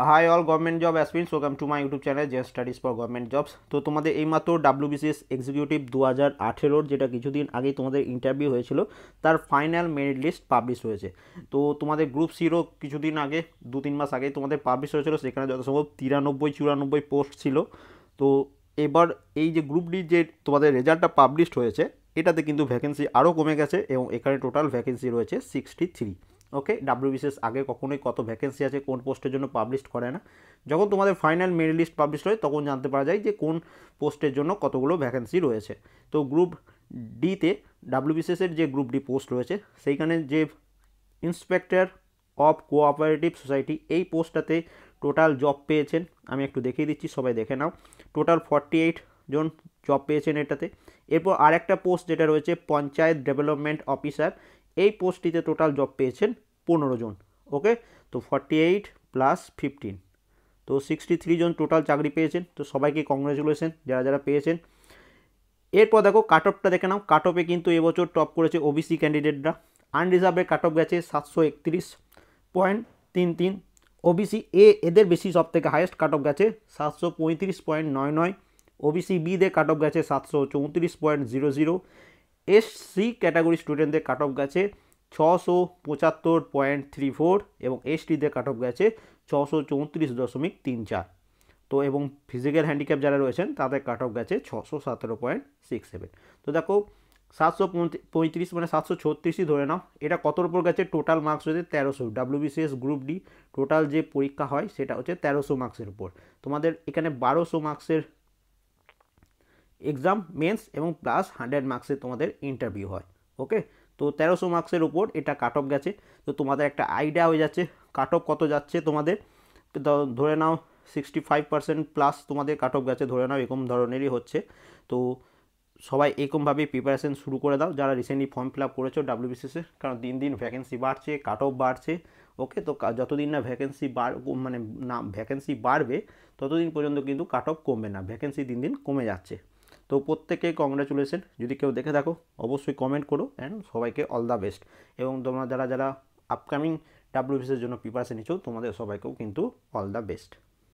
High all government job aspirants, welcome to my YouTube channel JS studies for government jobs. তো তোমাদের এইমাত্র WBCS executive 2018 যেটা কিছুদিন আগেই তোমাদের ইন্টারভিউ হয়েছিল তার ফাইনাল মেরিট লিস্ট পাবলিশ হয়েছে। তো তোমাদের গ্রুপ সিরো কিছুদিন আগে 2-3 মাস আগে তোমাদের পাবলিশ হয়েছিল, সেখানে যত সম্ভব 93-94 পোস্ট ছিল। তো এবার এই যে গ্রুপ ডি যে তোমাদের রেজাল্টটা পাবলিশড হয়েছে, এটাতে কিন্তু ভ্যাকেন্সি আরও কমে গেছে এবং এখানে টোটাল ভ্যাকেন্সি রয়েছে 63। ওকে, ডাব্লিউবিসিএস আগে কখনোই কত ভ্যাকেন্সি আছে কোন পোস্টের জন্য পাবলিশ করে না। যখন তোমাদের ফাইনাল মেরিট লিস্ট পাবলিশ হয় তখন জানতে পারা যায় যে কোন পোস্টের জন্য কতগুলো ভ্যাকেন্সি রয়েছে। তো গ্রুপ ডিতে ডাব্লিউবিসিএসের যে গ্রুপ ডি পোস্ট রয়েছে সেইখানে যে ইন্সপেক্টর অফ কোঅপারেটিভ সোসাইটি এই পোস্টটাতে টোটাল জব পেয়েছেন, আমি একটু দেখিয়ে দিচ্ছি, সবাই দেখে নাও। টোটাল 48 জন জব পেয়েছেন এটাতে। এরপর আরেকটা পোস্ট যেটা রয়েছে পঞ্চায়েত ডেভেলপমেন্ট অফিসার, এই পোস্টটিতে টোটাল জব পেয়েছেন 15 জন। ওকে, তো 48 প্লাস 15, তো 63 জন টোটাল চাকরি পেয়েছেন। তো সবাইকে কংগ্রেচুলেশন যারা যারা পেয়েছেন। এরপর দেখো কাট অফটা দেখে নাও। কাট অফে কিন্তু এবছর টপ করেছে ওবিসি ক্যান্ডিডেটরা। আনরিজার্ভের কাট অফ গেছে 731.33। ওবিসি এদের বেশি সব থেকে হাইয়েস্ট কাট অফ গেছে 735.99। ওবিসি বিদের কাট অফ গেছে 734.00। এসসি ক্যাটাগরি স্টুডেন্টদের কাট অফ গেছে 675.34 এবং এসটিদের কাট অফ গেছে 634.34। তো এবং ফিজিক্যাল হ্যান্ডিক্যাপ যারা রয়েছেন তাদের কাট অফ গেছে 617.67। তো দেখো 735 মানে 736ই ধরে নাও, এটা কতর উপর গেছে? টোটাল মার্কস হচ্ছে 1300। ডাব্লিউবিসিএস গ্রুপ ডি টোটাল যে পরীক্ষা হয় সেটা হচ্ছে 1300 মার্কসের উপর। তোমাদের এখানে 1200 মার্কসের এক্সাম মেন্স এবং প্লাস 100 মার্কসের তোমাদের ইন্টারভিউ হয়। ওকে, তো 1300 মার্কসের উপর এটা কাট অফ গেছে। তো তোমাদের একটা আইডিয়া হয়ে যাচ্ছে কাট অফ কত যাচ্ছে তোমাদের। ধরে নাও 65% প্লাস তোমাদের কাট অফ গেছে, ধরে নাও এরকম ধরনেরই হচ্ছে। তো সবাই এরকমভাবেই প্রিপারেশন শুরু করে দাও যারা রিসেন্টলি ফর্ম ফিল আপ করেছো ডাব্লিউবিসিএসে, কারণ দিন দিন ভ্যাকেন্সি বাড়ছে, কাট অফ বাড়ছে। ওকে, তো যতদিন না ভ্যাকেন্সি মানে না ভ্যাকেন্সি বাড়বে ততদিন পর্যন্ত কিন্তু কাট অফ কমবে না, ভ্যাকেন্সি দিন দিন কমে যাচ্ছে। তো প্রত্যেকে কংগ্রাচুলেশন, যদি কেউ দেখে থাকো অবশ্যই কমেন্ট করো অ্যান্ড সবাইকে অল দ্য বেস্ট। এবং তোমরা যারা যারা আপকামিং ডাব্লিউবিসিএসের জন্য প্রিপারেশন নিচ্ছ তোমাদের সবাইকেও কিন্তু অল দ্য বেস্ট।